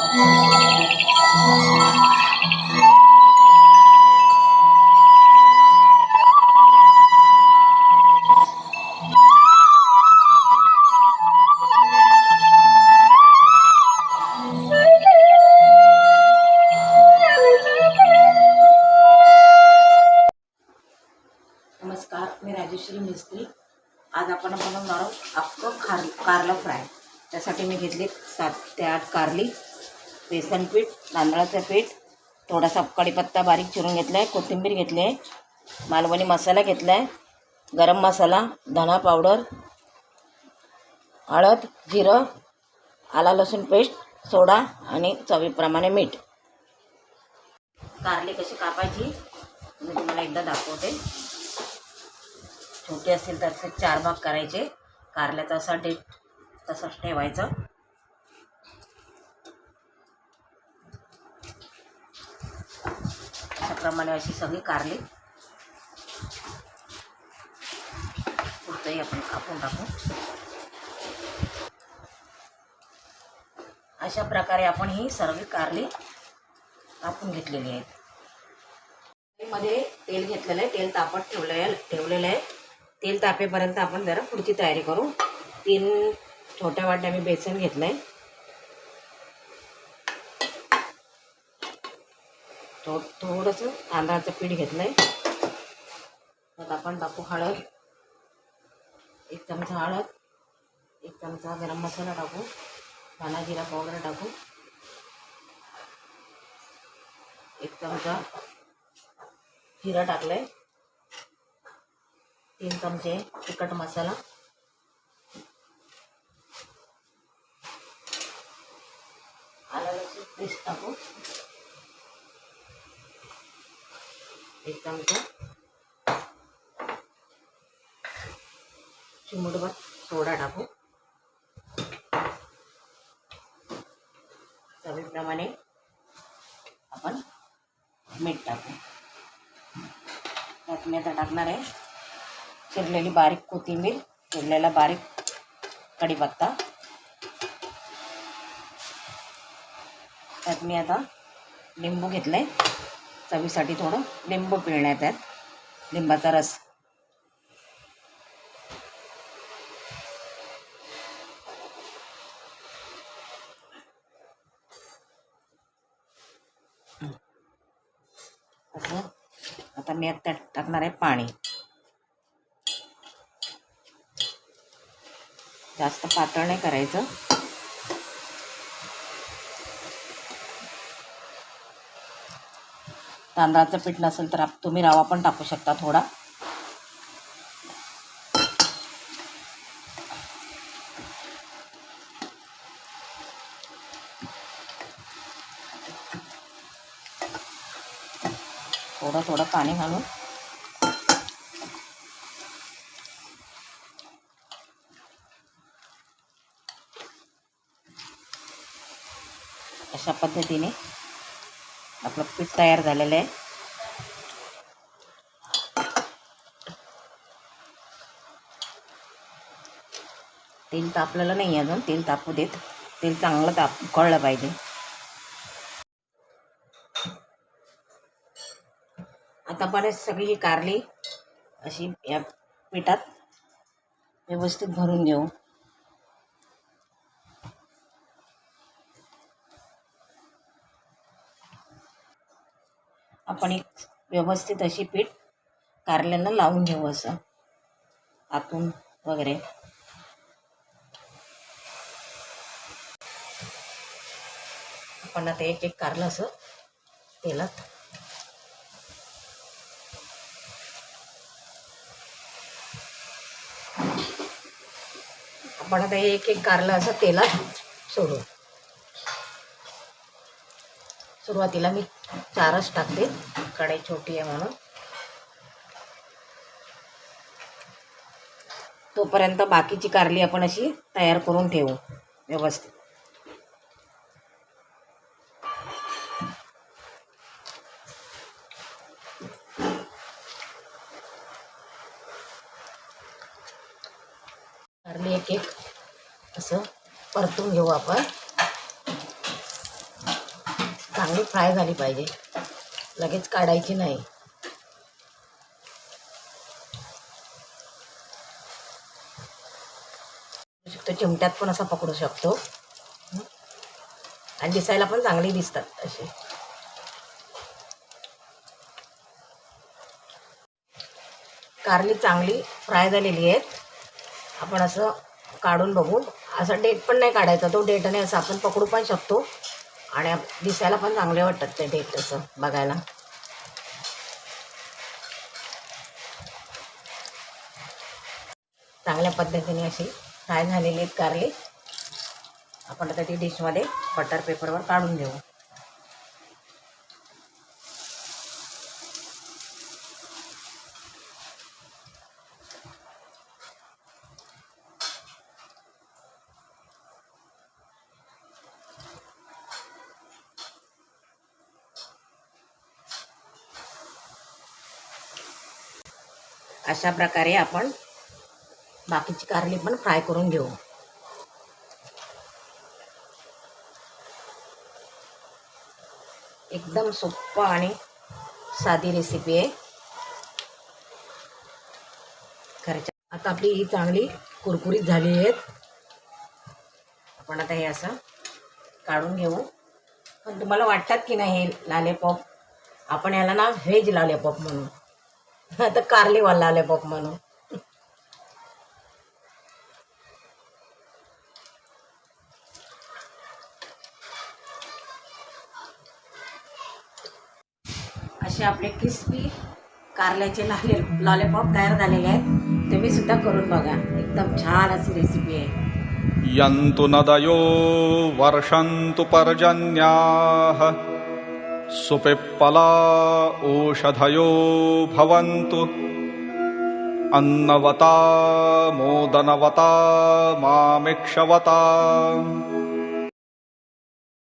नमस्कार, मी राजेश्री मिस्त्री। आज आपण बनवणार आहोत अख्खं कारलं फ्राय। त्यासाठी मी घेतले 7 ते 8 कारली, बेसन पीठ, तांदळाचं पीठ, थोडासा कढीपत्ता बारीक चिरून घेतला आहे, कोथिंबीर घेतली आहे, मालवणी मसाला घेतला आहे, गरम मसाला, धना पावडर, हळद, जिरं, आला लसूण पेस्ट, सोडा आणि चवीप्रमाणे मीठ। कारली कशी कापायची मी तुम्हाला एकदा दाखवते। छोटे असतील तर 4 भाग करायचे। कारल्याचा असा डेट तसाच ठेवायचा। अशाप्रमाणे अशी सगळी कारली पुढचंही आपण कापून टाकू। अशा प्रकारे आपण ही सर्व कारली कापून घेतलेली आहेत। मध्ये तेल घेतलेलं आहे, तेल तापत ठेवलेलं आहे। तेल तापेपर्यंत आपण जरा पुढची तयारी करू। 3 छोट्या वाट्या मी बेसन घेतलंय, थोडंसं तांदळाचं पीठ घेतलंय। त्यात आपण टाकू हळद, 1 चमचा हळद, 1 चमचा गरम मसाला टाकू, धना जिरा पावडर टाकू, 1 चमचा जिरा टाकलाय, 3 चमचे तिखट मसाला, आलं लसूण पेस्ट टाकू, 1 चमचा, चिमूटभर सोडा टाकू, चवीप्रमाणे आपण मीठ टाकू। त्यात मी आता टाकणार आहे चिरलेली बारीक कोथिंबीर, चिरलेला बारीक कढीपत्ता। त्यात मी आता लिंबू घेतलंय, चवीसाठी थोडं लिंबू पिळण्यात, त्यात लिंबाचा रस। असं आता मी त्यात टाकणार आहे पाणी। जास्त पातळ नाही करायचं। तांदळाचं पीठ नसेल तर तुम्ही रवा पण टाकू शकता थोडा। थोडं पाणी घालून अशा पद्धतीने आपलं पीठ तयार झालेलं आहे। तेल तापलेलं नाही अजून, तेल तापू देत, तेल चांगलं उकळलं पाहिजे। आता पण सगळी ही कारली अशी या पिठात व्यवस्थित भरून घेऊ। आपण एक व्यवस्थित अशी पीठ कारल्यांना लावून घेऊ, असं आतून वगैरे। आपण आता एक कारलं असं तेलात आपण आता एक कारलं असं तेलात सोडू। सुरुवातीला मी 4च टाकते, कढई छोटी आहे म्हणून। तोपर्यंत बाकीची कारली आपण अशी तयार करून ठेवू व्यवस्थित। कारली एक असं परतून घेऊ आपण। चांगली फ्राय झाली पाहिजे, लगेच काढायची नाही. चिमट्यात पण असा पकडू शकतो आणि दिसायला पण चांगली दिसतात अशी. कारली चांगली फ्राय झालेली आहेत. आपण असं काढून बघू. असं डेट पण नाही काढायचा, तो डेटने असं आपण पकडू पण शकतो आणि दिसायला पण चांगले वाटतात ते डेट असं बघायला. चांगल्या पद्धतीने अशी फ्राय झालेली आहेत कारली. आपण आता ती डिशमध्ये बटर पेपरवर काढून घेऊ. अशा प्रकारे आपण बाकीची कारली पण फ्राय करून घेऊ. एकदम सोपं आणि साधी रेसिपी आहे घरच्या. आता आपली ही चांगली कुरकुरीत झाली आहेत. आपण आता हे असं काढून घेऊ. पण तुम्हाला वाटतात की नाही हे लॉलीपॉप, आपण याला ना व्हेज लॉलीपॉप म्हणू, आता कारलीवाला लॉलीपॉप म्हणू. असे आपले क्रिस्पी कारल्याचे लॉलीपॉप तयार झालेले आहेत. तुम्ही सुद्धा करून बघा, एकदम छान अशी रेसिपी आहे. यन्तु नदयो वर्षन्तु पर्जन्याः सुपिप्पला ओषधयो भवन्तु अन्नवता मोदनवता मामिक्षवता